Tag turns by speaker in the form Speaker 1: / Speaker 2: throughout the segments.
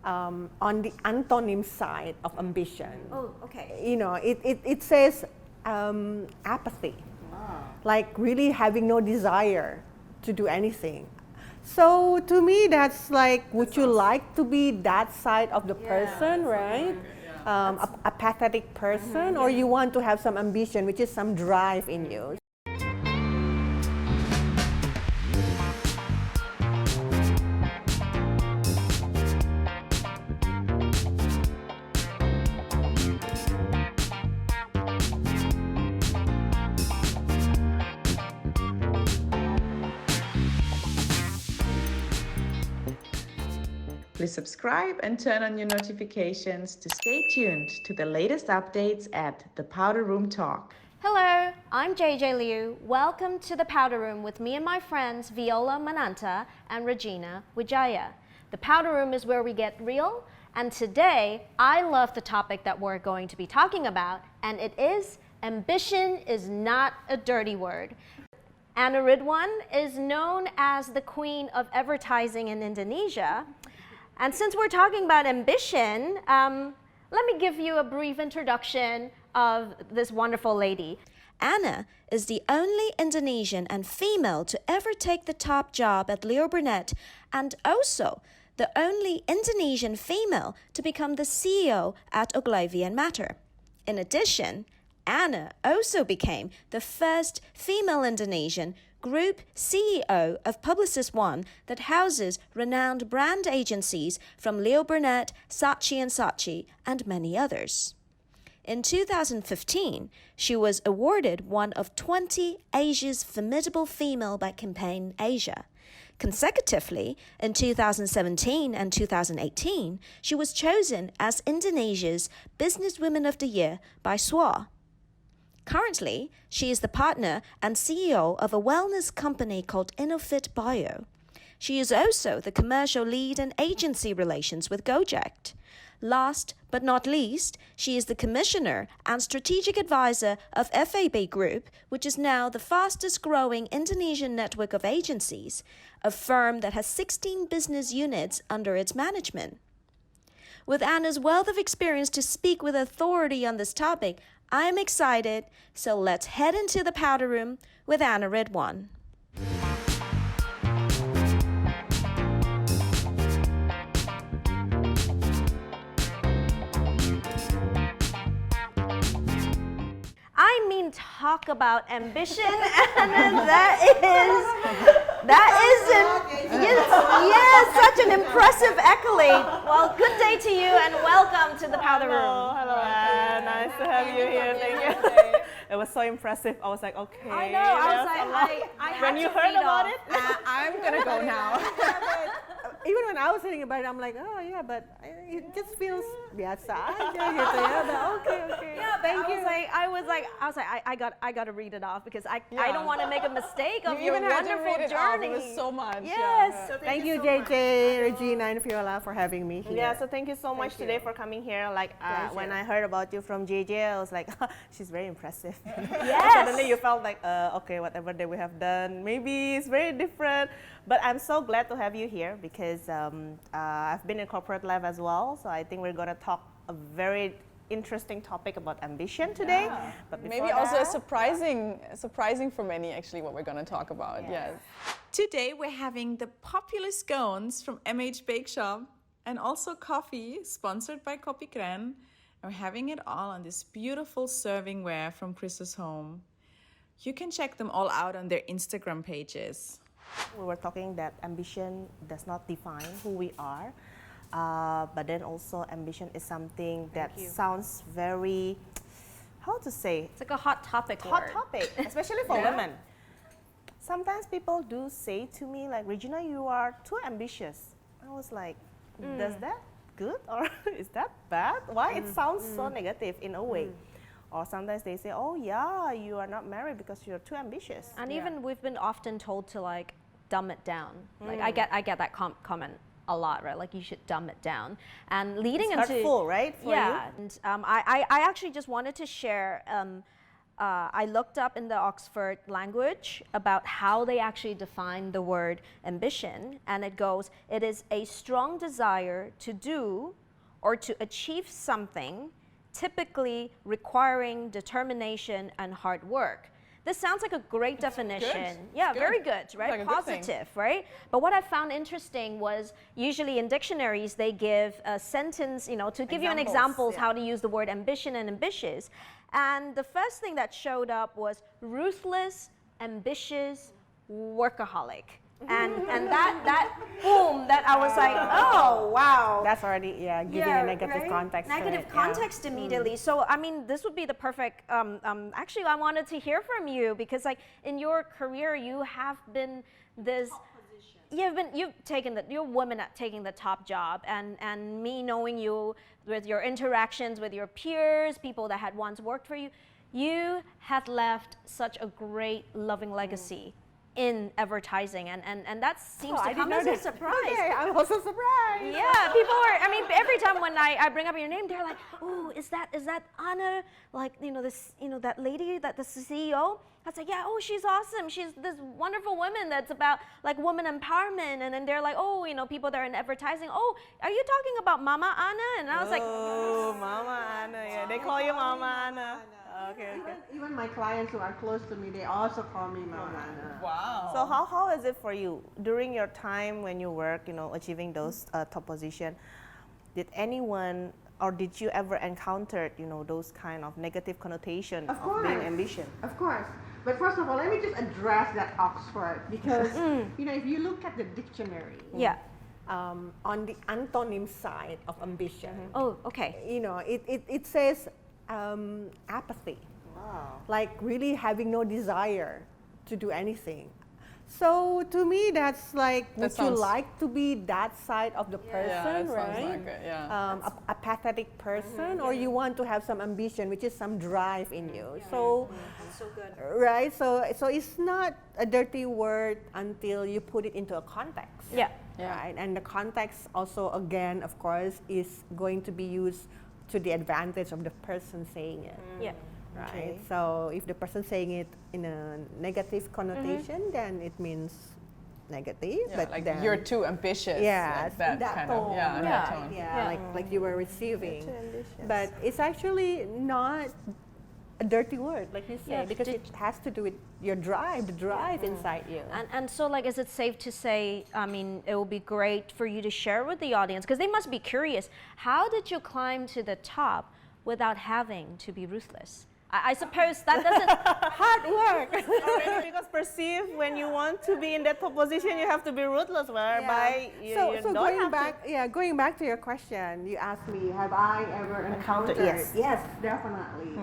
Speaker 1: on the antonym side of ambition.
Speaker 2: Oh, okay.
Speaker 1: You know, it says apathy, like really having no desire to do anything. So to me, that's like, would you like to be that side of the person, right? A apathetic person, or you want to have some ambition, which is some drive in you.
Speaker 3: Please subscribe and turn on your notifications to stay tuned to the latest updates at the Powder Room Talk.
Speaker 2: Hello, I'm JJ Liu. Welcome to the Powder Room with me and my friends Viola, Mananta, and Regina, Widjaja. The Powder Room is where we get real, and today I love the topic that we're going to be talking about, and it is ambition is not a dirty word. Anne Ridwan is known as the queen of advertising in Indonesia. And since we're talking about ambition, let me give you a brief introduction of this wonderful lady.
Speaker 4: Anna is the only Indonesian and female to ever take the top job at Leo Burnett, and also the only Indonesian female to become the CEO at Ogilvy & Mather. In addition, Anna also became the first female Indonesian Group CEO of Publicis One that houses renowned brand agencies from Leo Burnett, Saatchi & Saatchi, and many others. In 2015, she was awarded one of 20 Asia's Formidable Female by Campaign Asia. Consecutively, in 2017 and 2018, she was chosen as Indonesia's Businesswoman of the Year by SWA. Currently, she is the partner and CEO of a wellness company called Innofit Bio. She is also the commercial lead and agency relations with Gojek. Last but not least, she is the commissioner and strategic advisor of FAB Group, which is now the fastest growing Indonesian network of agencies, a firm that has 16 business units under its management. With Anna's wealth of experience to speak with authority on this topic, I am excited, so let's head into the Powder Room with Anne Ridwan.
Speaker 2: I mean, talk about ambition, Anna, yes, such an impressive accolade. Well, good day to you and welcome to the Powder Room.
Speaker 1: Hello, Anne. Nice to have you here. Thank you. It was so impressive. I was like, okay.
Speaker 2: I know. I was like, I had
Speaker 1: when you
Speaker 2: to
Speaker 1: heard
Speaker 2: feed
Speaker 1: about
Speaker 2: off.
Speaker 1: it,
Speaker 5: I'm gonna go now.
Speaker 1: even when I was thinking about it, I'm like, oh yeah, but it just feels biasa aja gitu ya. But okay.
Speaker 2: Yeah, thank you. I was like, I got to read it off because I don't want to make a mistake of your wonderful journey.
Speaker 5: It was so much.
Speaker 2: Yes.
Speaker 5: Yeah.
Speaker 1: So thank you, JJ, Regina, and Viola for having me here.
Speaker 6: Yeah, so thank you so much today for coming here. Like when I heard about you from JJ, I was like, she's very impressive.
Speaker 2: Yes.
Speaker 6: Suddenly you felt like, okay, whatever that we have done, maybe it's very different. But I'm so glad to have you here because I've been in corporate life as well. So I think we're going to talk a very interesting topic about ambition today.
Speaker 5: Yeah.
Speaker 6: But
Speaker 5: maybe also surprising for many actually what we're going to talk about. Yes.
Speaker 7: Today we're having the popular scones from MH Bake Shop and also coffee sponsored by Kopi Keren. We're having it all on this beautiful servingware from Chris's home. You can check them all out on their Instagram pages.
Speaker 6: We were talking that ambition does not define who we are, but then also ambition is something that sounds very, how to say?
Speaker 2: It's like a hot topic.
Speaker 6: Hot topic, especially for women. Sometimes people do say to me like, Regina, you are too ambitious. I was like, does that good or is that bad? Why it sounds so negative in a way? Or sometimes they say, oh yeah, you are not married because you're too ambitious.
Speaker 2: And even we've been often told to like dumb it down. Like I get that comment a lot, right? Like you should dumb it down. And leading
Speaker 6: it's
Speaker 2: into
Speaker 6: hurtful, right? For you?
Speaker 2: And I actually just wanted to share I looked up in the Oxford language about how they actually define the word ambition, and it goes, it is a strong desire to do or to achieve something, typically requiring determination and hard work. This sounds like a great definition. Yeah, very good, right?
Speaker 5: Like a good thing.
Speaker 2: Positive, right? But what I found interesting was usually in dictionaries they give a sentence, to give you an examples how to use the word ambition and ambitious. And the first thing that showed up was ruthless, ambitious, workaholic. And that boom, that I was like, oh wow.
Speaker 1: That's already giving a negative
Speaker 2: right?
Speaker 1: context.
Speaker 2: Negative
Speaker 1: to it,
Speaker 2: context immediately. So I mean, this would be the perfect. Actually, I wanted to hear from you because, like, in your career, you have been this. You're women at taking the top job, and me knowing you with your interactions with your peers, people that had once worked for you, you had left such a great, loving legacy in advertising, and that seems to come as a surprise.
Speaker 1: Okay, I'm also surprised.
Speaker 2: Yeah, people are. I mean, every time when I bring up your name, they're like, "Oh, is that Anna? Like, that lady, that the CEO?" I was like, "Yeah, oh, she's awesome. She's this wonderful woman that's about like woman empowerment." And then they're like, "Oh, people that are in advertising. Oh, are you talking about Mama Anna?" And I was like,
Speaker 6: Oh, Mama Anna. Yeah, they call you Mama Anna. Okay.
Speaker 1: Even my clients who are close to me, they also call me Mama.
Speaker 5: Wow.
Speaker 6: So how is it for you during your time when you work, achieving those top position? Did anyone or did you ever encounter, those kind of negative connotation of being ambitious?
Speaker 1: Of course. But first of all, let me just address that Oxford because if you look at the dictionary,
Speaker 2: "Yeah,
Speaker 1: on the antonym side of ambition,
Speaker 2: oh, okay,
Speaker 1: it says apathy.
Speaker 6: Wow.
Speaker 1: Like really having no desire to do anything. So to me, that's like, would you like to be that side of the person,
Speaker 5: Yeah, that
Speaker 1: right?
Speaker 5: sounds like it, yeah.
Speaker 1: A pathetic person, or you want to have some ambition, which is some drive in you. So,
Speaker 2: so good."
Speaker 1: right? So it's not a dirty word until you put it into a context.
Speaker 2: Yeah.
Speaker 1: Right? And the context also, again, of course, is going to be used to the advantage of the person saying it.
Speaker 2: Yeah.
Speaker 1: Right.
Speaker 6: Okay.
Speaker 1: So if the person saying it in a negative connotation, then it means negative.
Speaker 5: Yeah,
Speaker 1: but
Speaker 5: like
Speaker 1: then
Speaker 5: you're too ambitious.
Speaker 1: yeah,
Speaker 5: like that
Speaker 1: that
Speaker 5: kind
Speaker 1: tone,
Speaker 5: of. Yeah,
Speaker 1: right?
Speaker 5: that tone.
Speaker 1: Yeah, like you were receiving.
Speaker 6: Too ambitious.
Speaker 1: But it's actually not a dirty word, like you say,
Speaker 2: Yeah,
Speaker 1: because it has to do with your drive, the drive inside you.
Speaker 2: And so, like, is it safe to say, I mean, it would be great for you to share with the audience, because they must be curious, how did you climb to the top without having to be ruthless? I suppose that doesn't...
Speaker 1: Hard work.
Speaker 6: Because perceive when you want to be in that top position, you have to be ruthless, whereby you
Speaker 1: so
Speaker 6: don't
Speaker 1: going
Speaker 6: have
Speaker 1: back, going back to your question, you asked me, have I ever encountered?
Speaker 6: Yes.
Speaker 1: Yes, definitely.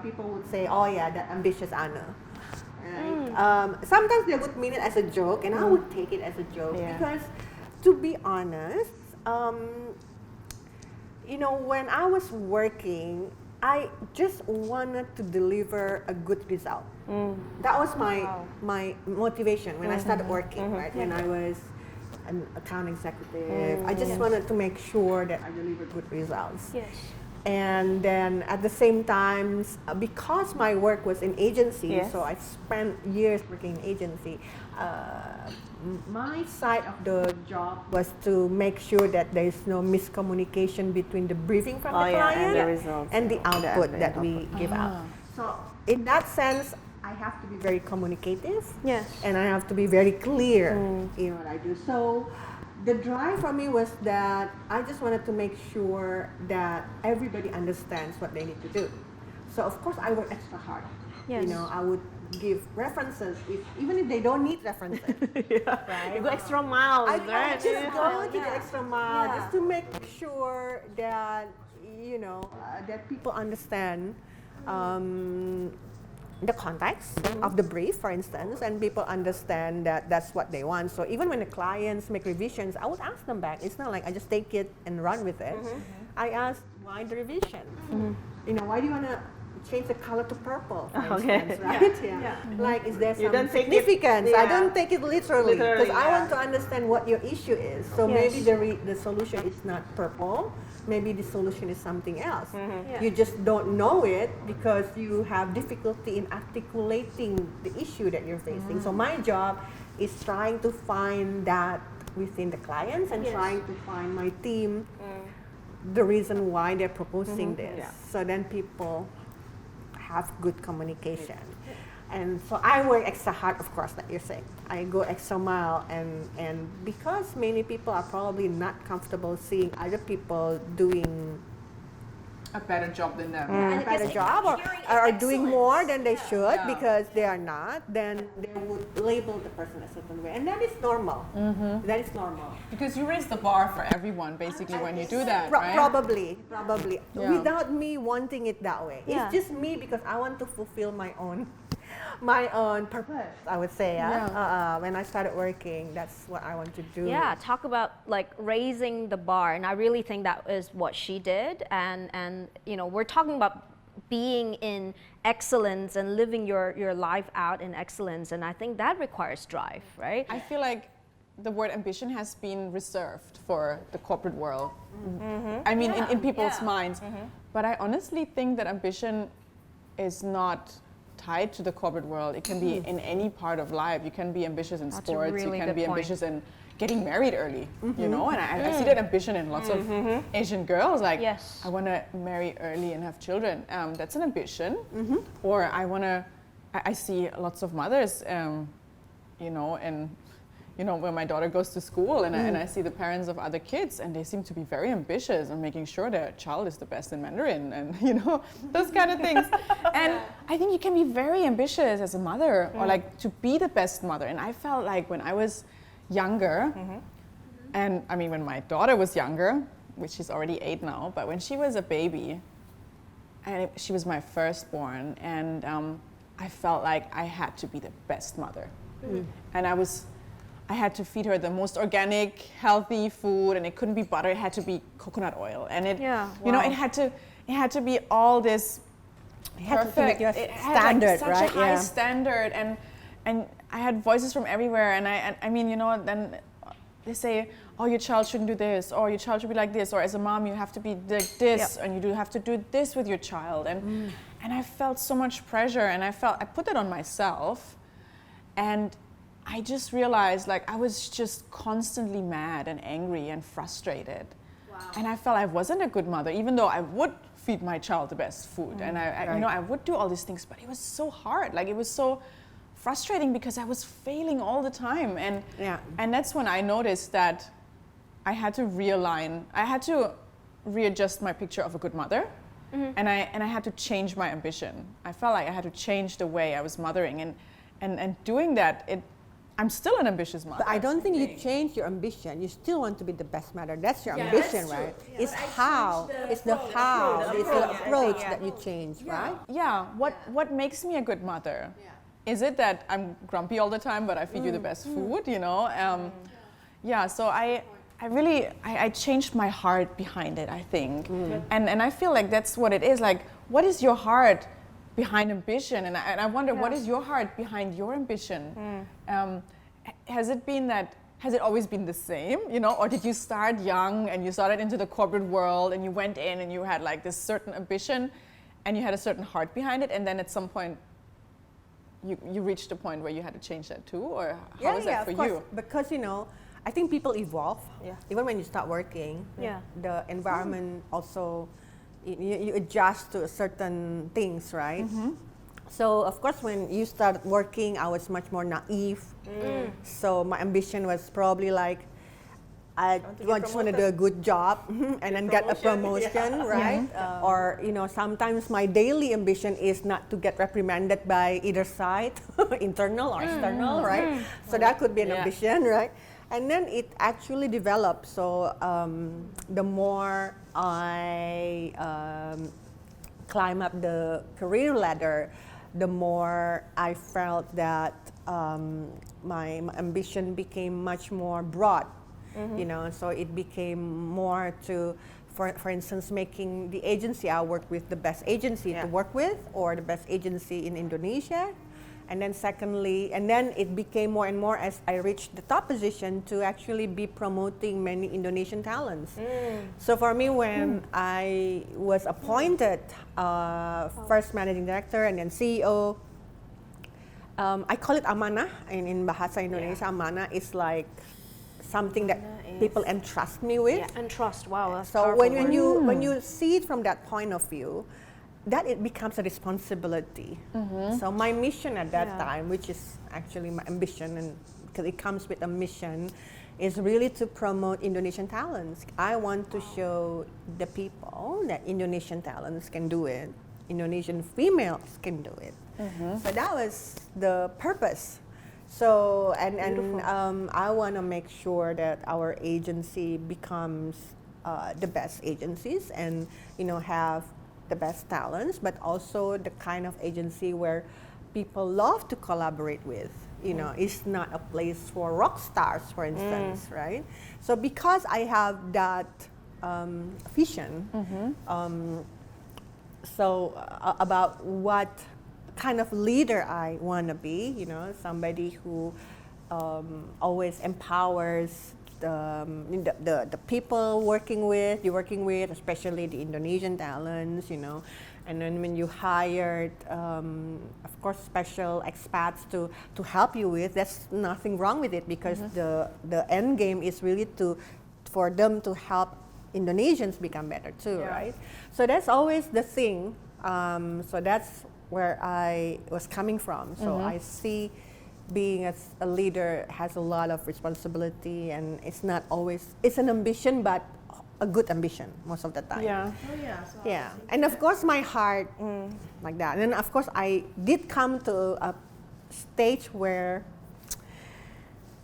Speaker 1: People would say, oh yeah, that ambitious Anna. Right? Sometimes they would mean it as a joke, and I would take it as a joke because, to be honest, when I was working, I just wanted to deliver a good result. That was my motivation when I started working, right? When I was an account executive, I just wanted to make sure that I deliver good results.
Speaker 2: Yes.
Speaker 1: And then at the same time, because my work was in agency,
Speaker 6: Yes.
Speaker 1: so I spent years working in agency, my side of the job was to make sure that there is no miscommunication between the briefing from the client
Speaker 6: and the results.
Speaker 1: and the output
Speaker 6: the
Speaker 1: that we give out. So in that sense, I have to be very communicative,
Speaker 2: Yes.
Speaker 1: and I have to be very clear in what I do. So the drive for me was that I just wanted to make sure that everybody understands what they need to do. So of course I work extra hard.
Speaker 2: Yes.
Speaker 1: I would give references even if they don't need references. Right?
Speaker 6: You go extra miles,
Speaker 1: I
Speaker 6: right?
Speaker 1: just go to the
Speaker 2: Yeah.
Speaker 1: extra mile
Speaker 2: Yeah.
Speaker 1: just to make sure that that people understand the context of the brief, for instance, and people understand that that's what they want. So even when the clients make revisions, I would ask them back. It's not like I just take it and run with it. I ask, why the revision? Why do you want to change the color to purple, for
Speaker 6: Okay.
Speaker 1: instance, right? Yeah. Like, is there
Speaker 6: You
Speaker 1: some
Speaker 6: don't take it-
Speaker 1: significance? I
Speaker 6: yeah.
Speaker 1: don't take it literally because I
Speaker 6: yeah.
Speaker 1: want to understand what your issue is. So maybe the solution is not purple. Maybe the solution is something else.
Speaker 2: Yeah.
Speaker 1: You just don't know it because you have difficulty in articulating the issue that you're facing. So my job is trying to find that within the clients and trying to find my team the reason why they're proposing this.
Speaker 6: Yeah.
Speaker 1: So then people have good communication. And so I work extra hard, of course, like you're saying. I go extra mile, and because many people are probably not comfortable seeing other people doing
Speaker 7: A better job than them.
Speaker 1: a better job or are doing more than they should because they are not, then they would label the person a certain way. And that is normal. That is normal.
Speaker 7: Because you raise the bar for everyone basically when you do that, right?
Speaker 1: Probably.
Speaker 7: Yeah.
Speaker 1: Without me wanting it that way.
Speaker 2: Yeah.
Speaker 1: It's just me because I want to fulfill my own purpose, I would say. When I started working, that's what I want to do.
Speaker 2: Yeah, talk about like raising the bar, and I really think that is what she did. And you know, we're talking about being in excellence and living your life out in excellence, and I think that requires drive, right?
Speaker 5: I feel like the word ambition has been reserved for the corporate world. I mean, in people's minds. But I honestly think that ambition is not tied to the corporate world. It can be in any part of life. You can be ambitious in
Speaker 2: That's a
Speaker 5: sports.
Speaker 2: really
Speaker 5: You can
Speaker 2: good
Speaker 5: be
Speaker 2: point.
Speaker 5: ambitious in getting married early. You know, and I see that ambition in lots of Asian girls. Like,
Speaker 2: Yes.
Speaker 5: I want to marry early and have children. That's an ambition. Or I want to. I see lots of mothers. You know, and you know, when my daughter goes to school and I see the parents of other kids, and they seem to be very ambitious and making sure their child is the best in Mandarin, and you know, those kind of things. And I think you can be very ambitious as a mother, or like to be the best mother. And I felt like when I was younger, and I mean when my daughter was younger, which she's already 8 now, but when she was a baby, and she was my firstborn, and I felt like I had to be the best mother. And I had to feed her the most organic, healthy food, and it couldn't be butter. It had to be coconut oil, and it, you know, it had to be all this perfect.
Speaker 1: It
Speaker 5: It
Speaker 1: had
Speaker 5: had
Speaker 1: standard,
Speaker 5: like such
Speaker 1: right?
Speaker 5: a high
Speaker 1: Yeah.
Speaker 5: standard, and I had voices from everywhere, and I mean, you know, then they say, oh, your child shouldn't do this, or your child should be like this, or as a mom, you have to be like this, and you do have to do this with your child, and I felt so much pressure, and I put that on myself, and I just realized like I was just constantly mad and angry and frustrated. And I felt I wasn't a good mother, even though I would feed my child the best food, and I you know, I would do all these things, but it was so hard. Like it was so frustrating because I was failing all the time, and that's when I noticed that I had to realign. I had to readjust my picture of a good mother, and I had to change my ambition. I felt like I had to change the way I was mothering, and doing that, I'm still an ambitious mother.
Speaker 1: But I don't think you change your ambition. You still want to be the best mother. That's your ambition, right? It's how. It's the approach that you change, right?
Speaker 5: Yeah. What makes me a good mother? Is it that I'm grumpy all the time, but I feed you the best food? You know. Yeah. So I really changed my heart behind it, I think, and I feel like that's what it is. Like, what is your heart behind ambition? And I wonder, what is your heart behind your ambition? Has it always been the same, you know, or did you start young and you started into the corporate world and you went in and you had like this certain ambition and you had a certain heart behind it, and then at some point you reached a point where you had to change that too, or how is that for
Speaker 1: of course.
Speaker 5: you?
Speaker 1: Because you know, I think people evolve. Even when you start working, the environment also. You adjust to certain things, right? So of course, when you start working, I was much more naive. So my ambition was probably like, I just want to do a good job and then get a promotion, right? Or you know, sometimes my daily ambition is not to get reprimanded by either side, internal or external, right? So that could be an ambition, right? And then it actually developed. So the more I climb up the career ladder, the more I felt that my ambition became much more broad. You know, so it became more to for instance, making the agency I work with the best agency to work with, or the best agency in Indonesia. And then secondly, and then it became more and more as I reached the top position to actually be promoting many Indonesian talents. So for me, when I was appointed first managing director and then CEO, I call it amanah in Bahasa Indonesia. Amanah is like something that people entrust me with.
Speaker 2: Yeah, and trust. Wow, that's
Speaker 1: So
Speaker 2: powerful word.
Speaker 1: when you see it from that point of view, that it becomes a responsibility. So my mission at that time, which is actually my ambition, and because it comes with a mission, is really to promote Indonesian talents. I want to show the people that Indonesian talents can do it. Indonesian females can do it. So that was the purpose. So I want to make sure that our agency becomes the best agencies, and have the best talents, but also the kind of agency where people love to collaborate with. It's not a place for rock stars, for instance, right? So because I have that vision, about what kind of leader I want to be, somebody who always empowers the people you're working with, especially the Indonesian talents, and then when you hired, of course, special expats to help you with, there's nothing wrong with it, because the end game is really for them to help Indonesians become better too, right? So that's always the thing. So that's where I was coming from. So I see being as a leader has a lot of responsibility, and it's not always, it's an ambition, but a good ambition most of the time. Yeah. And of course my heart like that. And then of course I did come to a stage where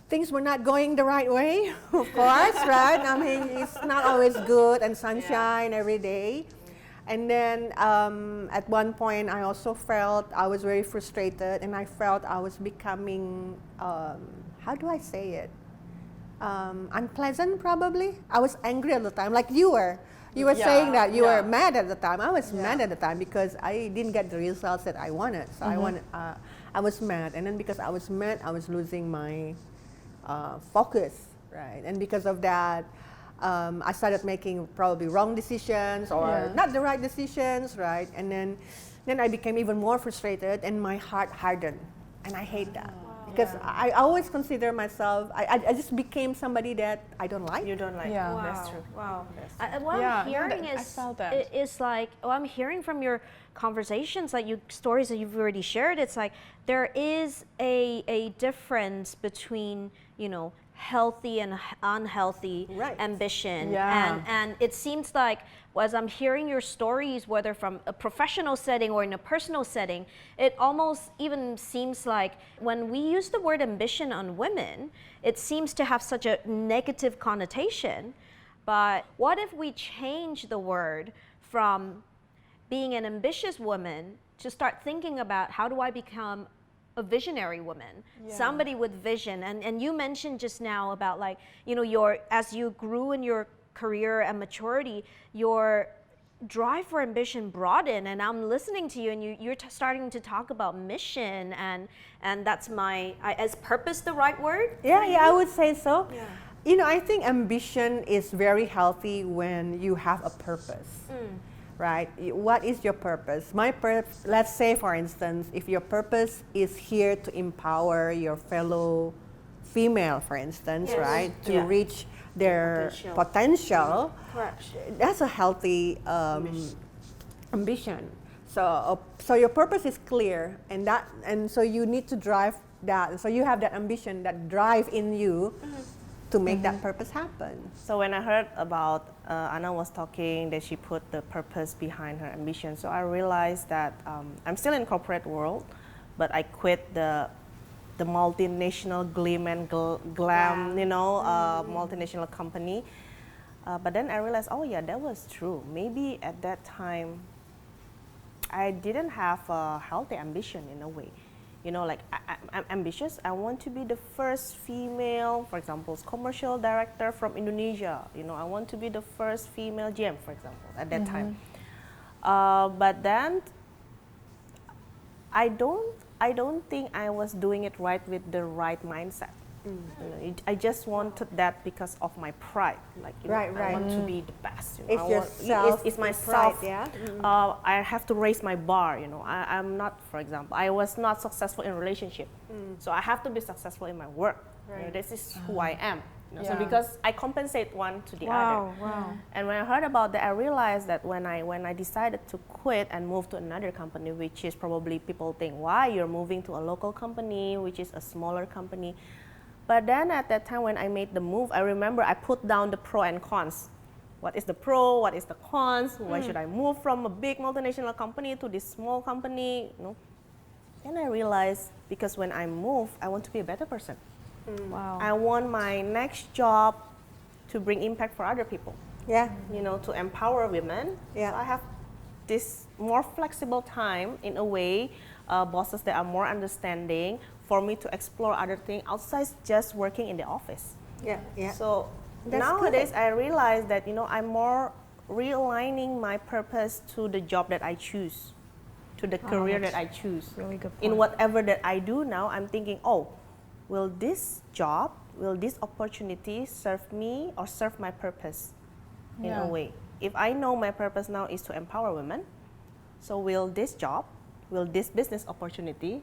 Speaker 1: things were not going the right way, of course, right? I mean, it's not always good and sunshine every day. And then at one point, I also felt I was very frustrated, and I felt I was becoming, how do I say it? Unpleasant, probably. I was angry all the time, like you were. You were saying that you were mad at the time. I was mad at the time because I didn't get the results that I wanted. So I was mad, and then because I was mad, I was losing my focus, right? And because of that, I started making probably wrong decisions or not the right decisions, right? And then I became even more frustrated, and my heart hardened, and I hate that. Because I always consider myself, I just became somebody that I don't like.
Speaker 6: You don't like.
Speaker 5: Yeah.
Speaker 6: That's true.
Speaker 2: Wow.
Speaker 6: That's true.
Speaker 2: What I'm hearing
Speaker 5: I felt that.
Speaker 2: is like, I'm hearing from your conversations, like stories that you've already shared, it's like there is a difference between, healthy and unhealthy ambition. And it seems like, as I'm hearing your stories, whether from a professional setting or in a personal setting, it almost even seems like when we use the word ambition on women, it seems to have such a negative connotation. But what if we change the word from being an ambitious woman to start thinking about, how do I become a visionary woman, somebody with vision? And you mentioned just now about, like, as you grew in your career and maturity, your drive for ambition broadened, and I'm listening to you, and you're starting to talk about mission, and that's is purpose the right word?
Speaker 1: Yeah, I would say so. I think ambition is very healthy when you have a purpose. Right? What is your purpose? Let's say, for instance, if your purpose is here to empower your fellow female, for instance, right, to reach their potential, that's a healthy ambition. So your purpose is clear, and so you need to drive that. So you have that ambition, that drive in you to make that purpose happen.
Speaker 6: So when I heard about Anna was talking that she put the purpose behind her ambition, so I realized that I'm still in corporate world, but I quit the multinational glam and glam, multinational company. But then I realized, that was true. Maybe at that time, I didn't have a healthy ambition in a way. you know, like I'm ambitious. I want to be the first female, for example, commercial director from Indonesia. You know, I want to be the first female GM, for example, at that time. But then I don't think I was doing it right with the right mindset. You know, I just wanted that because of my pride. Like, you know, I want to be the best. You know, it's myself.
Speaker 1: Yeah.
Speaker 6: I have to raise my bar. You know, I'm not, for example, I was not successful in relationship, so I have to be successful in my work. You know, this is who I am. You know, so because I compensate one to the other.
Speaker 5: Wow.
Speaker 6: And when I heard about that, I realized that when I decided to quit and move to another company, which is probably people think, why you're moving to a local company, which is a smaller company. But then at that time when I made the move, I remember I put down the pro and cons. What is the pro? What is the cons? Why should I move from a big multinational company to this small company? You know? And I realized because when I move, I want to be a better person.
Speaker 5: Wow.
Speaker 6: I want my next job to bring impact for other people.
Speaker 1: Yeah.
Speaker 6: You know, to empower women.
Speaker 1: Yeah.
Speaker 6: So I have this more flexible time in a way, bosses that are more understanding for me to explore other things outside just working in the office.
Speaker 1: Yeah. Yeah.
Speaker 6: So
Speaker 1: That's
Speaker 6: nowadays
Speaker 1: good.
Speaker 6: I realize that, you know, I'm more realigning my purpose to the job that I choose, to the career that I choose.
Speaker 5: Really good
Speaker 6: In
Speaker 5: point.
Speaker 6: whatever that I do now, I'm thinking, oh, will this job, will this opportunity serve me or serve my purpose in a way? If I know my purpose now is to empower women, so will this job, will this business opportunity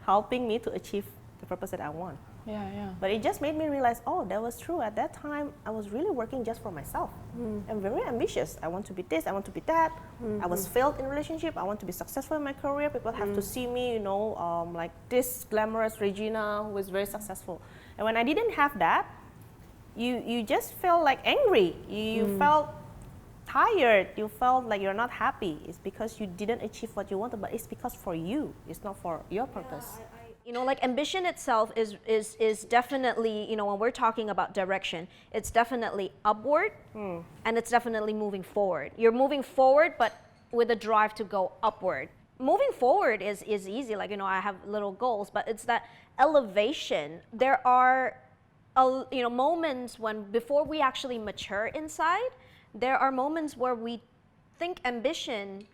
Speaker 6: helping me to achieve the purpose that I want?
Speaker 5: Yeah.
Speaker 6: But it just made me realize, oh, that was true. At that time, I was really working just for myself. I'm very ambitious. I want to be this, I want to be that. I was failed in relationship. I want to be successful in my career. People have to see me, you know, like this glamorous Regina who is very successful. And when I didn't have that, you just felt like angry. You felt tired. You felt like you're not happy. It's because you didn't achieve what you wanted, but it's because for you. It's not for your purpose.
Speaker 2: You know, like ambition itself is definitely, you know, when we're talking about direction, it's definitely upward and it's definitely moving forward. You're moving forward, but with a drive to go upward. Moving forward is easy, like, you know, I have little goals, but it's that elevation. There are, you know, moments when before we actually mature inside, there are moments where we think ambition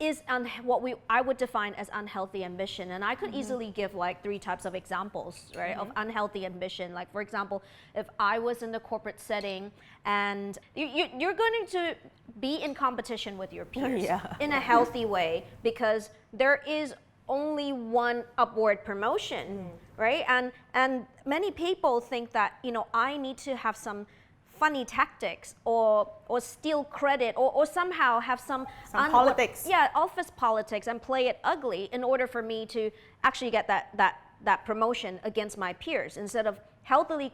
Speaker 2: is what I would define as unhealthy ambition. And I could easily give like 3 types of examples, right, of unhealthy ambition. Like, for example, if I was in the corporate setting and you're going to be in competition with your peers in a healthy way, because there is only one upward promotion, right? And many people think that, you know, I need to have some funny tactics or steal credit or somehow have some
Speaker 6: politics.
Speaker 2: Yeah, office politics and play it ugly in order for me to actually get that promotion against my peers, instead of healthily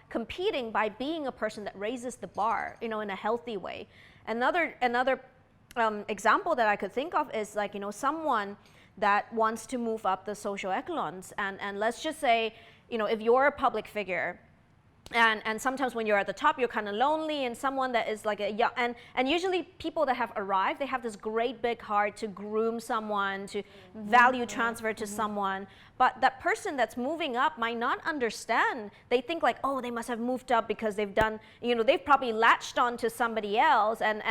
Speaker 2: competing by being a person that raises the bar, you know, in a healthy way. Another example that I could think of is like, you know, someone that wants to move up the social echelons, and let's just say, you know, if you're a public figure, and sometimes when you're at the top, you're kind of lonely, and someone that is like a young, and usually people that have arrived, they have this great big heart to groom someone, to value transfer to someone, but that person that's moving up might not understand. They think like, oh, they must have moved up because they've done, you know, they've probably latched on to somebody else, and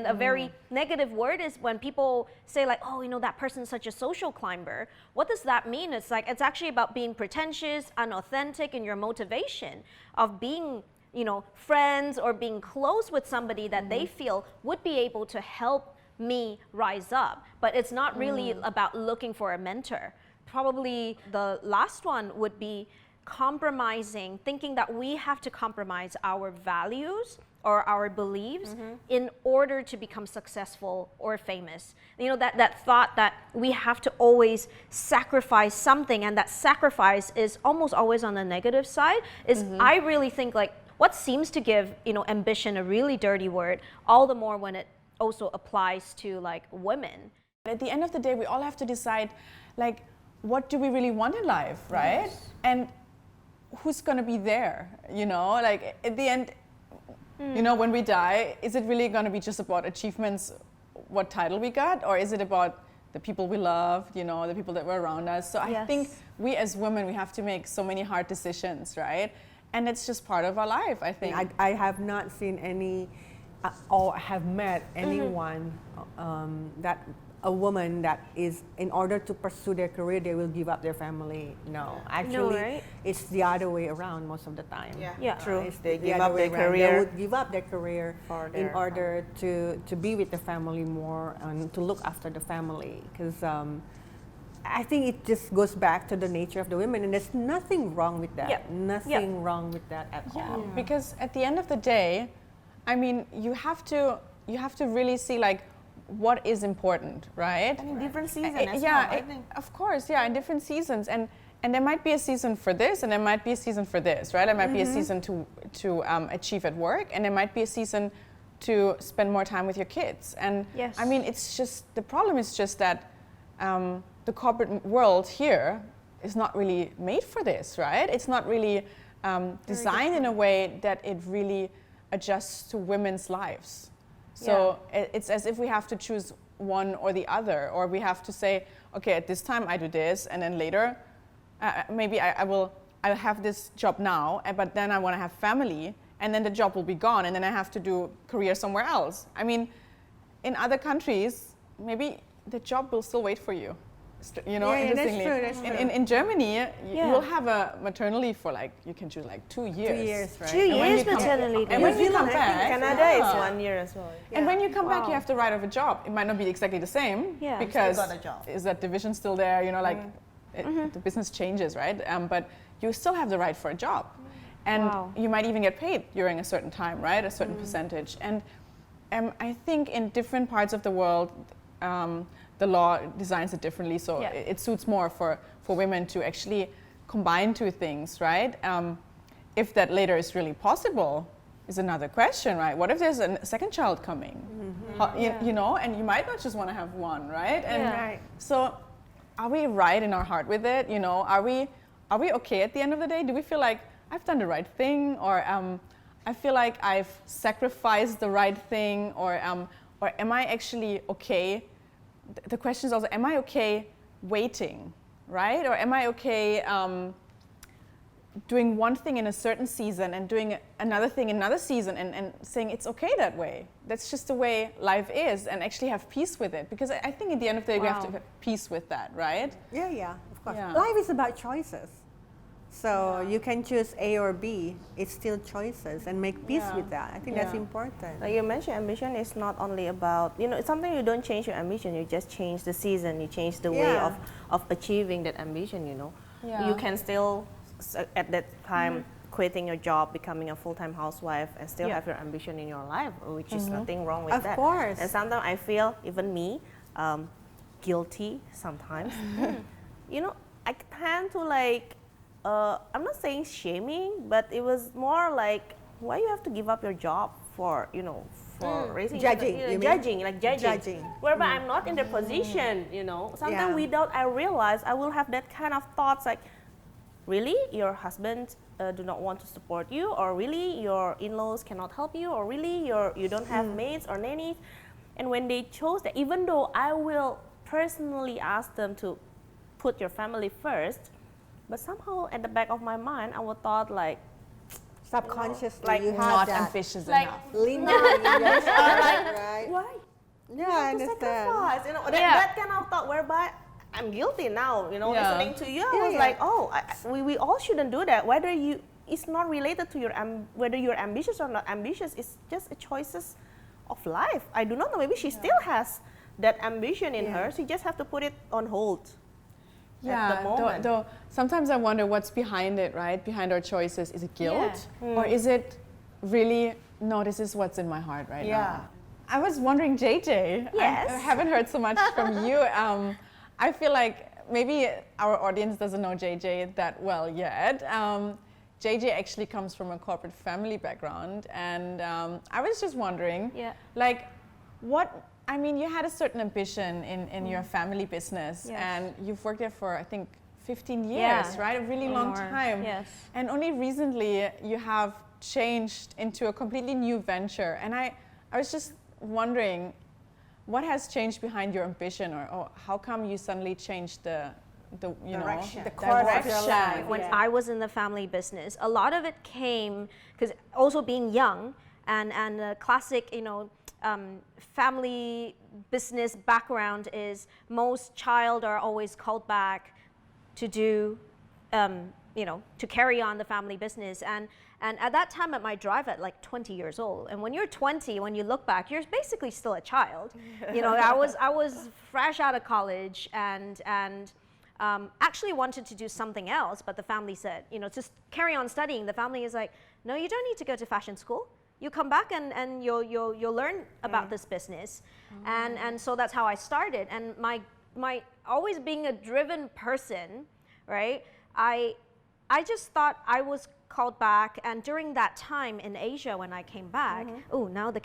Speaker 2: a very negative word is when people say like, oh, you know, that person's such a social climber. What does that mean? It's like, it's actually about being pretentious, unauthentic in your motivation of being, you know, friends or being close with somebody that they feel would be able to help me rise up. But it's not really about looking for a mentor. Probably the last one would be compromising, thinking that we have to compromise our values or our beliefs in order to become successful or famous. You know, that thought that we have to always sacrifice something, and that sacrifice is almost always on the negative side, is I really think like what seems to give, you know, ambition a really dirty word, all the more when it also applies to like women.
Speaker 5: At the end of the day, we all have to decide, like, what do we really want in life, right? Yes. And who's gonna be there, you know? Like, at the end, you know, when we die, is it really gonna be just about achievements, what title we got, or is it about the people we love, you know, the people that were around us. So I
Speaker 2: Yes.
Speaker 5: think we as women, we have to make so many hard decisions, right? And it's just part of our life, I think.
Speaker 1: I have not seen any, or have met anyone that a woman that is, in order to pursue their career, they will give up their family. No, actually,
Speaker 2: right?
Speaker 1: it's the other way around most of the time.
Speaker 2: Yeah.
Speaker 6: True.
Speaker 1: It's
Speaker 6: They
Speaker 1: the
Speaker 6: give
Speaker 1: other
Speaker 6: up
Speaker 1: way
Speaker 6: their
Speaker 1: around. They
Speaker 6: career.
Speaker 1: would give up their career
Speaker 6: For
Speaker 1: in
Speaker 6: their
Speaker 1: order to be with the family more and to look after the family. Because I think it just goes back to the nature of the women, and there's nothing wrong with that.
Speaker 2: Yep.
Speaker 1: Nothing wrong with that at all.
Speaker 5: Because at the end of the day, I mean, you have to really see like what is important, right?
Speaker 6: And in different seasons as
Speaker 5: Yeah,
Speaker 6: well, I think.
Speaker 5: of course, yeah, in different seasons, and there might be a season for this, and there might be a season for this, right? There might be a season to achieve at work, and there might be a season to spend more time with your kids. And
Speaker 2: Yes.
Speaker 5: I mean, it's just the problem is just that the corporate world here is not really made for this, right? It's not really designed in a way that it really adjusts to women's lives. So it's as if we have to choose one or the other, or we have to say, okay, at this time I do this, and then later, maybe I'll have this job now, but then I want to have family, and then the job will be gone, and then I have to do career somewhere else. I mean, in other countries, maybe the job will still wait for you. You know,
Speaker 1: Yeah, that's
Speaker 5: interestingly.
Speaker 1: true, that's true.
Speaker 5: In Germany,
Speaker 2: Yeah.
Speaker 5: you'll have a maternity leave for like, you can choose like 2 years.
Speaker 1: 2 years, right?
Speaker 2: 2
Speaker 5: And when
Speaker 2: years
Speaker 5: you come-
Speaker 2: maternity
Speaker 5: And when
Speaker 2: leave.
Speaker 5: you come
Speaker 6: I think
Speaker 5: back,
Speaker 6: Canada is
Speaker 5: yeah.
Speaker 6: 1 year as well.
Speaker 5: And when you come back, you
Speaker 2: Wow.
Speaker 5: have to write off a job. It might not be exactly the same
Speaker 2: Yeah.
Speaker 5: because
Speaker 6: Still got a job.
Speaker 5: is that division still there? You know, like the business changes, right? But you still have the right for a job, and
Speaker 2: Wow.
Speaker 5: you might even get paid during a certain time, right? A certain percentage. And I think in different parts of the world, the law designs it differently, so
Speaker 2: Yeah.
Speaker 5: it suits more for women to actually combine two things, right? If that later is really possible, is another question, right? What if there's a second child coming? How, you know, and you might not just want to have one, right? And
Speaker 2: Yeah.
Speaker 1: Right.
Speaker 5: so, are we right in our heart with it? You know, are we okay at the end of the day? Do we feel like I've done the right thing, or I feel like I've sacrificed the right thing, or am I actually okay? The question is also, am I okay waiting, right? Or am I okay doing one thing in a certain season and doing another thing in another season, and saying it's okay that way? That's just the way life is, and actually have peace with it. Because I think at the end of the day, we have to
Speaker 2: Wow.
Speaker 5: have peace with that, right?
Speaker 1: Yeah, of course.
Speaker 5: Yeah.
Speaker 1: Life is about choices. So you can choose A or B. It's still choices, and make peace
Speaker 5: Yeah.
Speaker 1: with that. I think that's
Speaker 5: Yeah.
Speaker 1: important.
Speaker 6: Like you mentioned, ambition is not only about, you know, it's something you don't change your ambition, you just change the season, you change the way
Speaker 1: Yeah.
Speaker 6: of achieving that ambition, you know.
Speaker 5: Yeah.
Speaker 6: You can still, at that time, quitting your job, becoming a full-time housewife, and still
Speaker 2: Yeah.
Speaker 6: have your ambition in your life, which is nothing wrong with
Speaker 1: Of
Speaker 6: that.
Speaker 1: course.
Speaker 6: And sometimes I feel, even me, guilty sometimes. You know, I tend to like, I'm not saying shaming, but it was more like, why you have to give up your job for, you know, for raising
Speaker 1: Judging,
Speaker 6: you know,
Speaker 1: you mean?
Speaker 6: judging.
Speaker 1: Judging.
Speaker 6: Whereby I'm not in their position, you know. Sometimes
Speaker 1: Yeah.
Speaker 6: without I realize, I will have that kind of thoughts like, really, your husband do not want to support you, or really your in-laws cannot help you, or really you don't have maids or nannies. And when they chose that, even though I will personally ask them to put your family first, but somehow at the back of my mind, I would thought like,
Speaker 1: Subconsciously,
Speaker 6: like
Speaker 1: you have
Speaker 5: Not
Speaker 1: that
Speaker 5: ambitious
Speaker 2: Like,
Speaker 5: enough.
Speaker 1: lingering in your heart, right?
Speaker 6: why?
Speaker 1: Yeah, I
Speaker 6: You have to
Speaker 1: understand.
Speaker 6: sacrifice, you know,
Speaker 2: Yeah.
Speaker 6: that kind of thought whereby I'm guilty now, you know,
Speaker 5: Yeah.
Speaker 6: listening to you, I
Speaker 1: Yeah,
Speaker 6: was
Speaker 1: yeah.
Speaker 6: like, oh, we all shouldn't do that. Whether it's not related to your, whether you're ambitious or not ambitious, it's just a choices of life. I do not know, maybe she still has that ambition in her, she just have to put it on hold.
Speaker 5: Yeah,
Speaker 6: the moment.
Speaker 5: though sometimes I wonder what's behind it, right? Behind our choices. Is it guilt? Or is it really, no, this is what's in my heart right now? I was wondering, JJ,
Speaker 6: Yes.
Speaker 5: I haven't heard so much from you. I feel like maybe our audience doesn't know JJ that well yet. JJ actually comes from a corporate family background, and I was just wondering, like, I mean, you had a certain ambition in your family business,
Speaker 2: Yes.
Speaker 5: and you've worked there for, I think, 15 years,
Speaker 2: Yeah.
Speaker 5: right? A really long
Speaker 2: More.
Speaker 5: time.
Speaker 2: Yes.
Speaker 5: And only recently you have changed into a completely new venture. And I was just wondering, what has changed behind your ambition, or how come you suddenly changed the
Speaker 6: Direction.
Speaker 5: the
Speaker 6: course of your
Speaker 5: direction?
Speaker 6: life.
Speaker 2: When
Speaker 6: Yeah.
Speaker 2: I was in the family business, a lot of it came because also being young and the classic, family business background is most child are always called back to do, to carry on the family business. And at that time, at my drive at like 20 years old, and when you're 20, when you look back, you're basically still a child. I was fresh out of college and actually wanted to do something else, but the family said, just carry on studying. The family is like, no, you don't need to go to fashion school. You come back and you'll learn about this business. And so that's how I started. And my always being a driven person, right? I just thought I was called back, and during that time in Asia when I came back, now the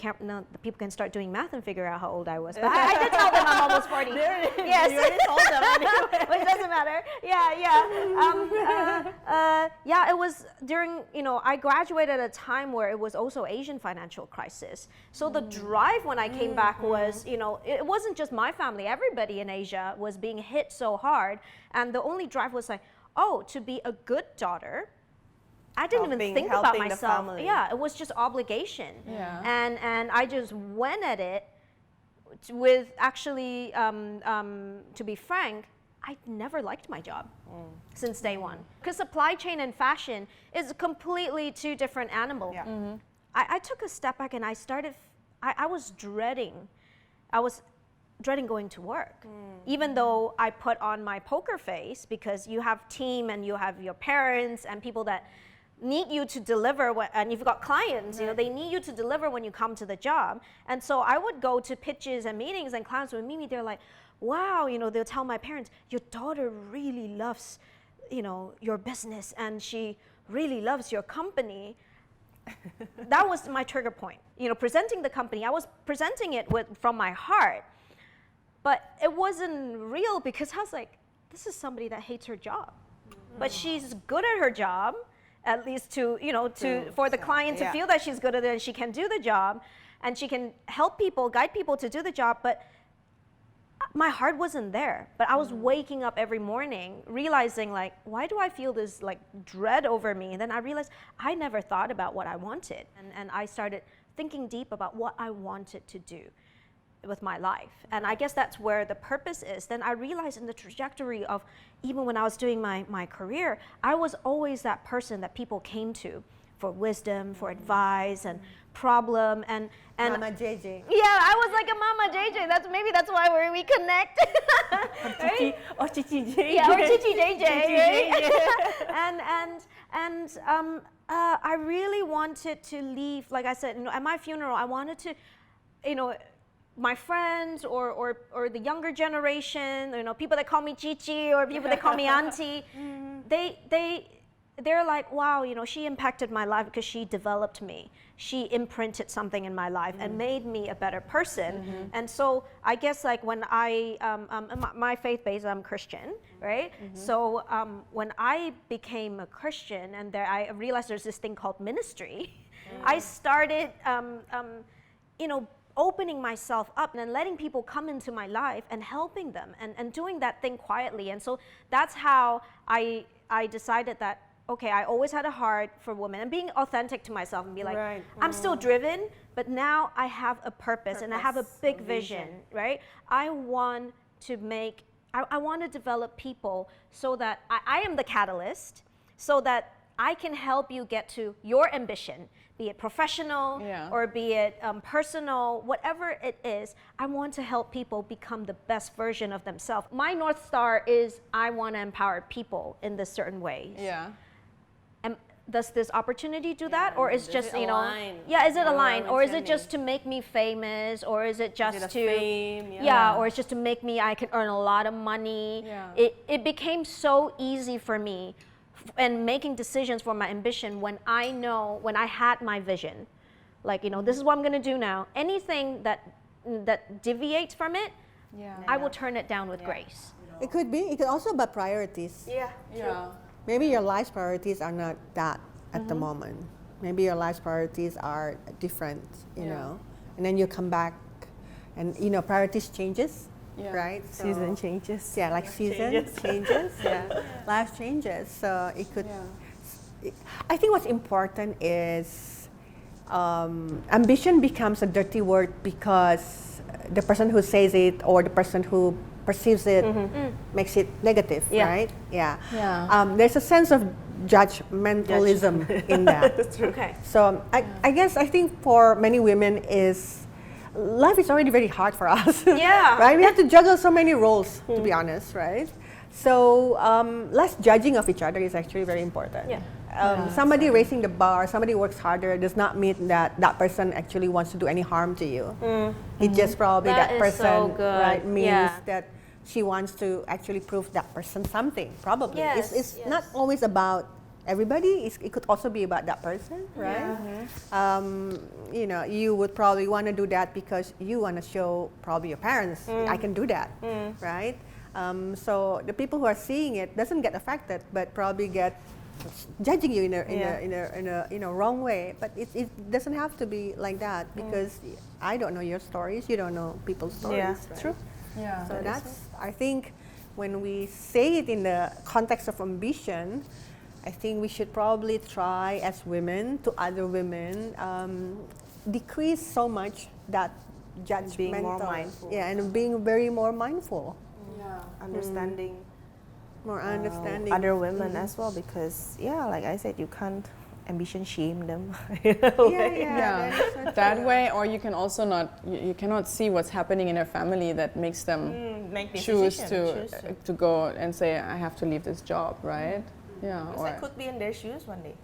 Speaker 2: people can start doing math and figure out how old I was. But I did tell them I'm almost 40. Yes,
Speaker 6: You already told them anyway.
Speaker 2: which doesn't matter. It was during, I graduated at a time where it was also Asian financial crisis. So the drive when I came back was, it wasn't just my family, everybody in Asia was being hit so hard. And the only drive was like, to be a good daughter. I didn't even think about
Speaker 6: helping the
Speaker 2: myself.
Speaker 6: family.
Speaker 2: Yeah, it was just obligation.
Speaker 5: Yeah.
Speaker 2: And I just went at it with actually, to be frank, I never liked my job since day one. Because supply chain and fashion is completely two different animals.
Speaker 6: Yeah.
Speaker 2: I took a step back and I started, I was dreading going to work, even though I put on my poker face, because you have team and you have your parents and people that need you to deliver, and you've got clients, they need you to deliver when you come to the job. And so I would go to pitches and meetings, and clients would meet me, they're like, wow, they'll tell my parents, your daughter really loves, your business, and she really loves your company. That was my trigger point. Presenting the company, I was presenting it from my heart, but it wasn't real, because I was like, this is somebody that hates her job, but she's good at her job, at least for the client to feel that she's good at it and she can do the job, and she can help people, guide people to do the job. But my heart wasn't there. But I was waking up every morning realizing, like, why do I feel this like dread over me? And then I realized I never thought about what I wanted, and I started thinking deep about what I wanted to do with my life. And I guess that's where the purpose is. Then I realized in the trajectory of, even when I was doing my career, I was always that person that people came to for wisdom, for advice and problem, and
Speaker 1: Mama JJ.
Speaker 2: yeah, I was like a Mama JJ. That's why we connect. Right?
Speaker 6: Or Chichi JJ.
Speaker 2: Yeah, or Chichi JJ. Right? and I really wanted to leave, like I said, at my funeral, I wanted to, my friends or the younger generation, people that call me Chichi or people that call me Auntie, they're like, wow, she impacted my life because she developed me. She imprinted something in my life and made me a better person. And so I guess like when my faith base, I'm Christian, right? So when I became a Christian and I realized there's this thing called ministry, I started, opening myself up and letting people come into my life and helping them and doing that thing quietly. And so that's how I decided that, okay, I always had a heart for women and being authentic to myself and be like,
Speaker 1: Right.
Speaker 2: I'm still driven, but now I have a purpose and I have a big vision, right? I want to develop people so that I am the catalyst, so that I can help you get to your ambition, be it professional or be it personal, whatever it is. I want to help people become the best version of themselves. My North Star is I want to empower people in this certain ways.
Speaker 5: Yeah.
Speaker 2: And does this opportunity do that? Or is just,
Speaker 6: it aligned?
Speaker 2: is it
Speaker 6: Or
Speaker 2: aligned? Or is it
Speaker 6: intending?
Speaker 2: just to make me famous? Or is it just
Speaker 6: it a
Speaker 2: to,
Speaker 6: fame?
Speaker 2: or it's just to make I can earn a lot of money.
Speaker 5: Yeah.
Speaker 2: It became so easy for me and making decisions for my ambition when I had my vision, like, this is what I'm going to do now. Anything that deviates from it, I will turn it down with grace.
Speaker 1: It could also be priorities.
Speaker 5: Yeah.
Speaker 1: Maybe your life's priorities are not that at the moment. Maybe your life's priorities are different, you know. And then you come back and priorities changes,
Speaker 5: Yeah.
Speaker 1: right? So,
Speaker 6: Season changes.
Speaker 1: yeah, like season changes, yeah, life changes. So it could. I think what's important is ambition becomes a dirty word because the person who says it or the person who perceives it makes it negative, right? Yeah. There's a sense of judgmentalism in that.
Speaker 6: That's true.
Speaker 2: Okay.
Speaker 1: So I guess I think for many women life is already very hard for us.
Speaker 2: Yeah.
Speaker 1: Right? We have to juggle so many roles, to be honest, right? So less judging of each other is actually very important.
Speaker 2: Yeah.
Speaker 1: Somebody raising the bar, somebody works harder does not mean that that person actually wants to do any harm to you. It just probably
Speaker 2: That
Speaker 1: that
Speaker 2: is
Speaker 1: person
Speaker 2: so good.
Speaker 1: right means
Speaker 2: Yeah.
Speaker 1: that she wants to actually prove that person something. Probably.
Speaker 2: Yes,
Speaker 1: It's
Speaker 2: yes.
Speaker 1: not always about everybody. It could also be about that person, right? You would probably want to do that because you want to show probably your parents, I can do that, right? So the people who are seeing it doesn't get affected, but probably get judging you in a wrong way. But it doesn't have to be like that because I don't know your stories, you don't know people's stories.
Speaker 6: Yeah,
Speaker 1: right?
Speaker 6: true.
Speaker 5: Yeah.
Speaker 1: So that's, I think, when we say it in the context of ambition, I think we should probably try as women to other women decrease so much that judgmental.
Speaker 6: Being more mindful.
Speaker 1: Yeah, and being very more mindful,
Speaker 6: Understanding
Speaker 1: more understanding.
Speaker 6: other women as well, because like I said, you can't ambition shame them.
Speaker 1: Yeah. that is so
Speaker 5: That
Speaker 1: true.
Speaker 5: way, or you can also you cannot see what's happening in their family that makes them
Speaker 6: Make this
Speaker 5: choose
Speaker 6: decision.
Speaker 5: to go and say, I have to leave this job, right? Yeah.
Speaker 6: Because I could be in their shoes one day.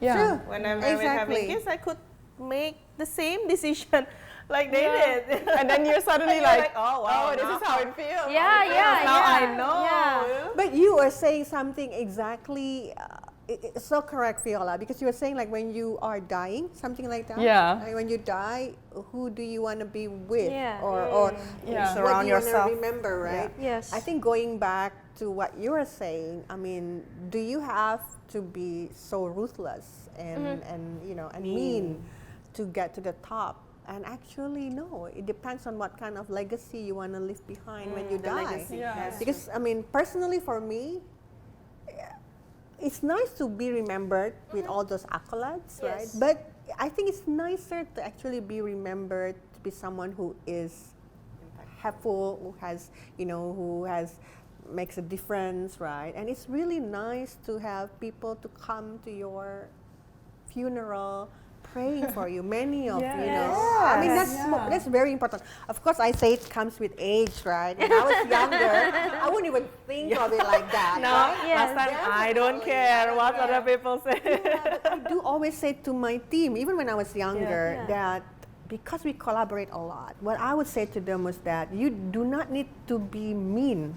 Speaker 5: Yeah.
Speaker 1: True.
Speaker 6: When I'm
Speaker 1: Exactly.
Speaker 6: having kids, I could make the same decision like they did.
Speaker 5: And then you're suddenly
Speaker 6: You're
Speaker 5: like,
Speaker 6: oh wow,
Speaker 5: this is how it feels.
Speaker 6: now I know.
Speaker 2: Yeah.
Speaker 1: But you are saying something exactly. It's so correct, Viola, because you were saying like when you are dying, something like that.
Speaker 5: Yeah.
Speaker 1: Like when you die, who do you want to be with,
Speaker 2: Yeah.
Speaker 1: or
Speaker 5: Yeah.
Speaker 1: what
Speaker 6: Surround
Speaker 1: do you
Speaker 6: yourself.
Speaker 1: want to remember, right?
Speaker 2: Yes.
Speaker 1: I think going back to what you were saying, I mean, do you have to be so ruthless and mean to get to the top? And actually, no. It depends on what kind of legacy you want to leave behind when you
Speaker 6: the
Speaker 1: die.
Speaker 6: legacy.
Speaker 5: Yeah.
Speaker 1: Because I mean, personally for me, it's nice to be remembered with all those accolades, right?
Speaker 2: Yes.
Speaker 1: But I think it's nicer to actually be remembered to be someone who is helpful, who makes a difference, right? And it's really nice to have people to come to your funeral praying for you, many of you know. I mean, that's very important. Of course, I say it comes with age, right? When I was younger, I wouldn't even think of it like that.
Speaker 6: No,
Speaker 1: right?
Speaker 2: Yes.
Speaker 6: last time I don't care what other people say.
Speaker 1: Yeah, but I do always say to my team, even when I was younger, that because we collaborate a lot, what I would say to them was that you do not need to be mean,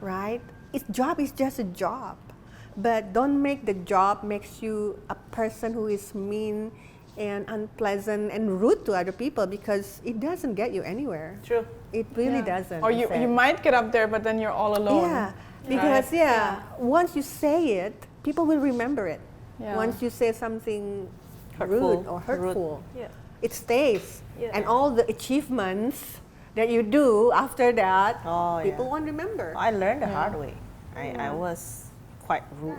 Speaker 1: right? Job is just a job. But don't make the job makes you a person who is mean and unpleasant and rude to other people, because it doesn't get you anywhere.
Speaker 6: True.
Speaker 1: It really doesn't.
Speaker 5: Or
Speaker 1: in
Speaker 5: you
Speaker 1: fact.
Speaker 5: might get up there, but then you're all alone.
Speaker 1: Yeah, because once you say it, people will remember it.
Speaker 5: Yeah.
Speaker 1: Once you say something
Speaker 6: Hurtful.
Speaker 1: rude or hurtful,
Speaker 2: Yeah.
Speaker 1: it stays.
Speaker 2: Yeah.
Speaker 1: And all the achievements that you do after that,
Speaker 6: Oh,
Speaker 1: people
Speaker 6: yeah.
Speaker 1: won't remember.
Speaker 6: I learned the hard way. I was quite rude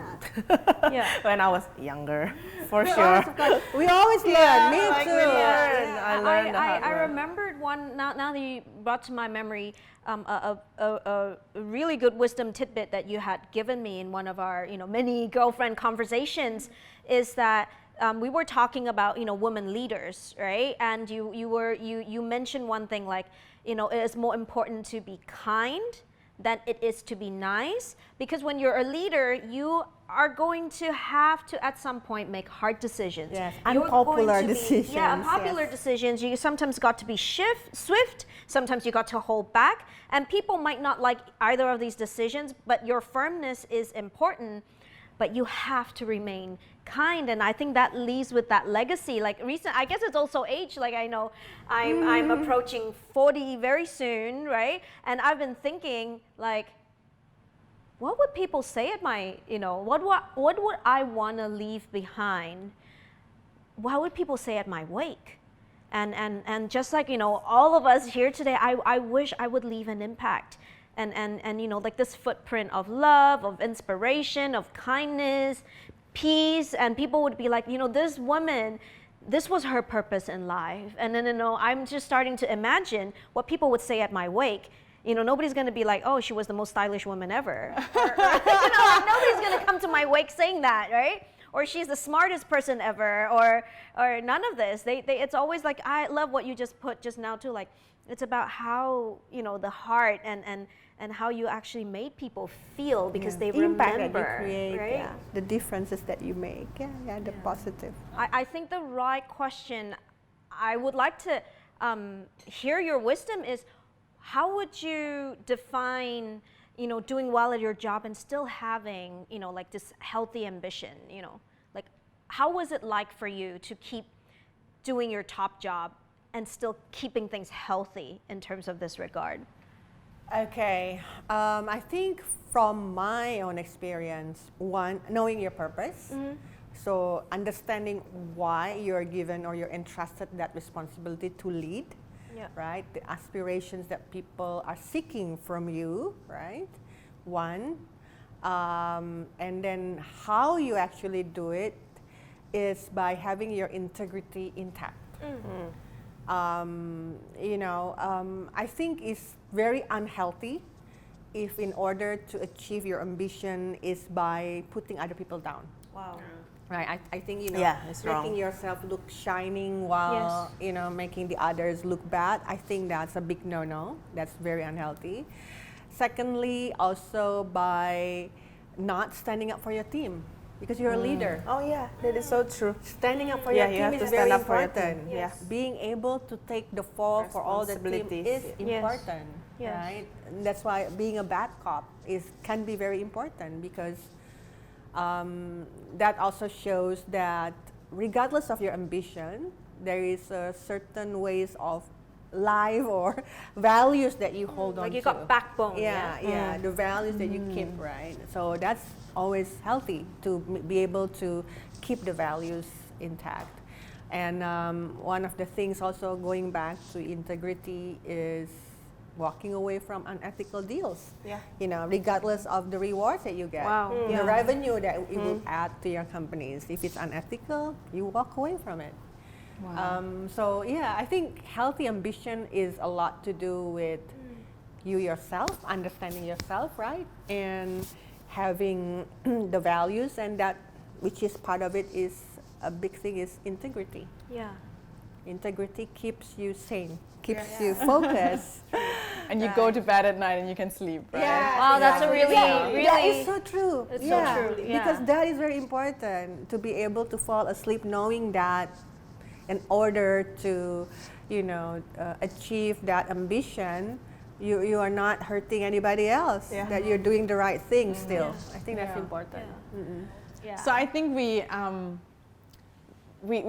Speaker 2: Yeah.
Speaker 6: when I was younger, for
Speaker 1: Of
Speaker 6: sure.
Speaker 1: course. We always learn. Me
Speaker 6: like
Speaker 1: too.
Speaker 6: we learn. I learned the hard
Speaker 2: I
Speaker 6: way.
Speaker 2: remembered one, now that you brought to my memory a really good wisdom tidbit that you had given me in one of our many girlfriend conversations, is that we were talking about women leaders, right? And you mentioned one thing, like it is more important to be kind than it is to be nice, because when you're a leader, you are going to have to at some point make hard decisions.
Speaker 1: Yes,
Speaker 2: You're
Speaker 1: unpopular
Speaker 2: going to be-
Speaker 1: decisions,
Speaker 2: Yeah, unpopular
Speaker 1: yes.
Speaker 2: decisions. You sometimes got to be swift, sometimes you got to hold back, and people might not like either of these decisions, but your firmness is important. But you have to remain kind, and I think that leaves with that legacy. Like I guess it's also age. Like I know I'm approaching 40 very soon, right? And I've been thinking, like, what would people say at my, what would I want to leave behind? What would people say at my wake? And just like, you know, all of us here today, I wish I would leave an impact. And you know, like this footprint of love, of inspiration, of kindness, peace, and people would be like, you know, this woman, this was her purpose in life. And then, you know, I'm just starting to imagine what people would say at my wake. You know, nobody's going to be like, oh, she was the most stylish woman ever. Or, you know, like, nobody's going to come to my wake saying that, right? Or she's the smartest person ever, or none of this. It's always like, I love what you just put just now too. Like, it's about how, you know, the heart and how you actually made people feel because they
Speaker 1: impact
Speaker 2: remember,
Speaker 1: that you create,
Speaker 2: right?
Speaker 1: the differences that you make, the positive.
Speaker 2: I think the right question I would like to hear your wisdom is, how would you define, you know, doing well at your job and still having, you know, like this healthy ambition, you know? Like, how was it like for you to keep doing your top job and still keeping things healthy in terms of this regard?
Speaker 1: Okay, I think from my own experience, one, knowing your purpose. So understanding why you're given or you're entrusted that responsibility to lead, right? The aspirations that people are seeking from you, right? One, and then how you actually do it is by having your integrity intact. You know, I think it's very unhealthy if in order to achieve your ambition is by putting other people down.
Speaker 2: Wow.
Speaker 1: Right, I think, you know,
Speaker 6: it's
Speaker 1: making
Speaker 6: wrong.
Speaker 1: yourself look shining while, you know, making the others look bad, I think that's a big no-no. That's very unhealthy. Secondly, also by not standing up for your team because you're a leader.
Speaker 6: Oh yeah, that is so true.
Speaker 1: Standing up for
Speaker 6: Yeah,
Speaker 1: your
Speaker 6: you
Speaker 1: team
Speaker 6: have
Speaker 1: is
Speaker 6: to
Speaker 1: very
Speaker 6: stand up for your
Speaker 1: important.
Speaker 6: team. Yes.
Speaker 1: Being able to take the fall for all the team
Speaker 6: Responsibilities.
Speaker 1: is
Speaker 6: Yes.
Speaker 1: important,
Speaker 2: Yes.
Speaker 1: right? And that's why being a bad cop can be very important because that also shows that regardless of your ambition, there is certain ways of life or values that you hold on
Speaker 2: Like
Speaker 1: to.
Speaker 2: you got backbone.
Speaker 1: Yeah, the values that you keep, right? So that's always healthy to be able to keep the values intact. And one of the things also going back to integrity is walking away from unethical deals.
Speaker 6: Yeah.
Speaker 1: You know, regardless of the rewards that you get,
Speaker 2: Wow.
Speaker 1: the revenue that it will add to your companies. If it's unethical, you walk away from it. So yeah, I think healthy ambition is a lot to do with you yourself, understanding yourself, right? And having the values, and that, which is part of it, is a big thing, is integrity.
Speaker 2: Yeah.
Speaker 1: Integrity keeps you sane, keeps you focused.
Speaker 5: And you go to bed at night and you can sleep, right?
Speaker 2: Wow, that's a really, really.
Speaker 1: That is so true.
Speaker 2: It's so true, yeah.
Speaker 1: Because that is very important, to be able to fall asleep knowing that in order to, you know, achieve that ambition, you are not hurting anybody else, that you're doing the right thing still. I think that's important.
Speaker 2: Yeah.
Speaker 5: So I think we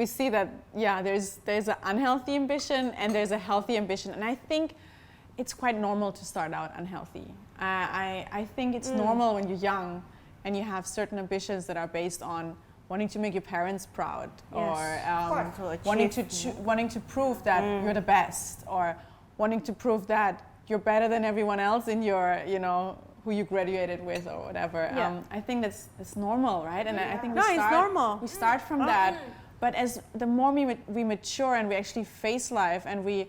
Speaker 5: see that, there's an unhealthy ambition and there's a healthy ambition, and I think it's quite normal to start out unhealthy. I think it's normal when you're young and you have certain ambitions that are based on wanting to make your parents proud, or wanting to prove that you're the best, or wanting to prove that you're better than everyone else in your, you know, who you graduated with or whatever. I think that's normal, right? And I think
Speaker 1: it's normal.
Speaker 5: We start from that, but as the more we mature and we actually face life and we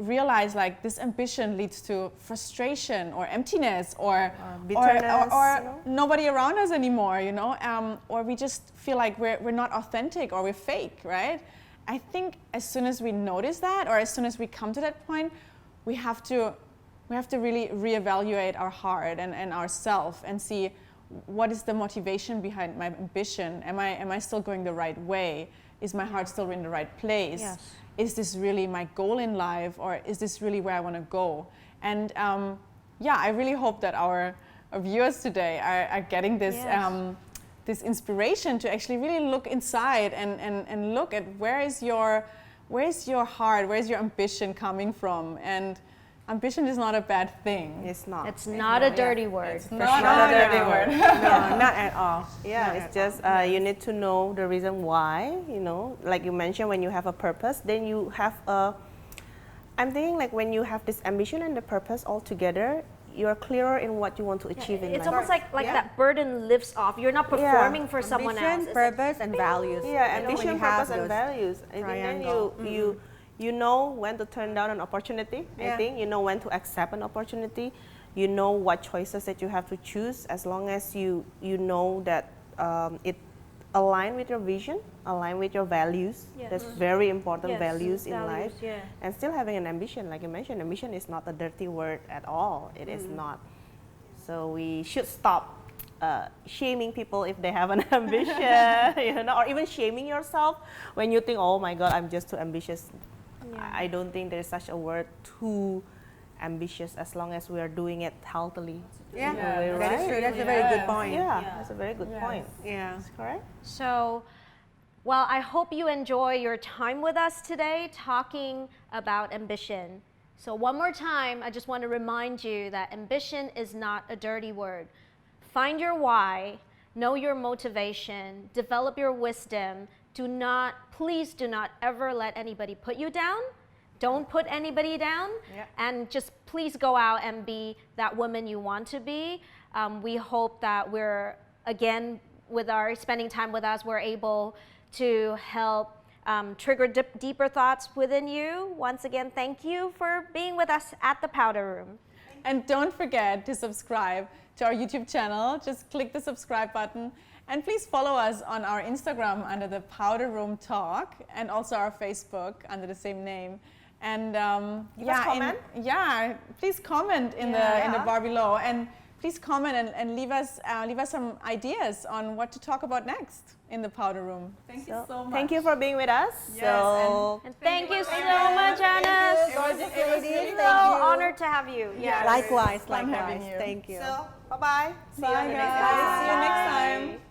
Speaker 5: realize like this ambition leads to frustration or emptiness or
Speaker 6: bitterness,
Speaker 5: or nobody around us anymore, you know, or we just feel like we're not authentic or we're fake, right? I think as soon as we notice that, or as soon as we come to that point, we have to really reevaluate our heart and ourself and see what is the motivation behind my ambition. Am I still going the right way? Is my heart still in the right place?
Speaker 2: Yes.
Speaker 5: Is this really my goal in life, or is this really where I want to go? And I really hope that our viewers today are getting this this inspiration to actually really look inside and look at where is your heart, where is your ambition coming from, and ambition is not a bad thing.
Speaker 6: It's not.
Speaker 2: It's not a dirty word.
Speaker 5: Not a dirty word.
Speaker 1: No, not at all.
Speaker 6: Yeah, it's just you need to know the reason why, you know, like you mentioned, when you have a purpose, then you have a, I'm thinking like when you have this ambition and the purpose all together, you're clearer in what you want to achieve in life.
Speaker 2: It's almost like that burden lifts off. You're not performing for someone else.
Speaker 1: Ambition, purpose, and values.
Speaker 6: Yeah,
Speaker 1: You know, when
Speaker 6: ambition,
Speaker 1: you have
Speaker 6: purpose, and
Speaker 1: those
Speaker 6: values. I think then
Speaker 1: triangle.
Speaker 6: you know when to turn down an opportunity. I think you know when to accept an opportunity. You know what choices that you have to choose, as long as you know that it align with your vision, align with your values.
Speaker 2: Yes.
Speaker 6: That's very important,
Speaker 2: Yes,
Speaker 6: values in
Speaker 2: values,
Speaker 6: life.
Speaker 2: yeah.
Speaker 6: And still having an ambition, like you mentioned, ambition is not a dirty word at all. It is not. So we should stop shaming people if they have an ambition, you know, or even shaming yourself when you think, oh my God, I'm just too ambitious. I don't think there is such a word too ambitious, as long as we are doing it healthily.
Speaker 1: Yeah,
Speaker 6: Yeah,
Speaker 1: that is
Speaker 6: right?
Speaker 1: true. That's a very good point.
Speaker 6: Yeah, that's a very good point.
Speaker 1: Yeah.
Speaker 6: That's correct.
Speaker 2: So, well, I hope you enjoy your time with us today talking about ambition. So one more time, I just want to remind you that ambition is not a dirty word. Find your why, know your motivation, develop your wisdom. Please do not ever let anybody put you down. Don't put anybody down, and just please go out and be that woman you want to be. We hope that we're, again, with our spending time with us, we're able to help trigger deeper thoughts within you. Once again, thank you for being with us at the Powder Room.
Speaker 5: And don't forget to subscribe to our YouTube channel. Just click the subscribe button. And please follow us on our Instagram under the Powder Room Talk, and also our Facebook under the same name. And please comment in the bar below, and please comment and leave us some ideas on what to talk about next in the Powder Room. Thank you so much.
Speaker 6: Thank you for being with us.
Speaker 5: Yes,
Speaker 2: And thank you so much, Anna. So honored to have you.
Speaker 1: Likewise,
Speaker 5: Fun having
Speaker 1: likewise.
Speaker 5: you.
Speaker 1: Thank you.
Speaker 6: So, bye-bye. See you
Speaker 5: Bye,
Speaker 6: on the next
Speaker 5: guys.
Speaker 6: time.
Speaker 5: See you next time.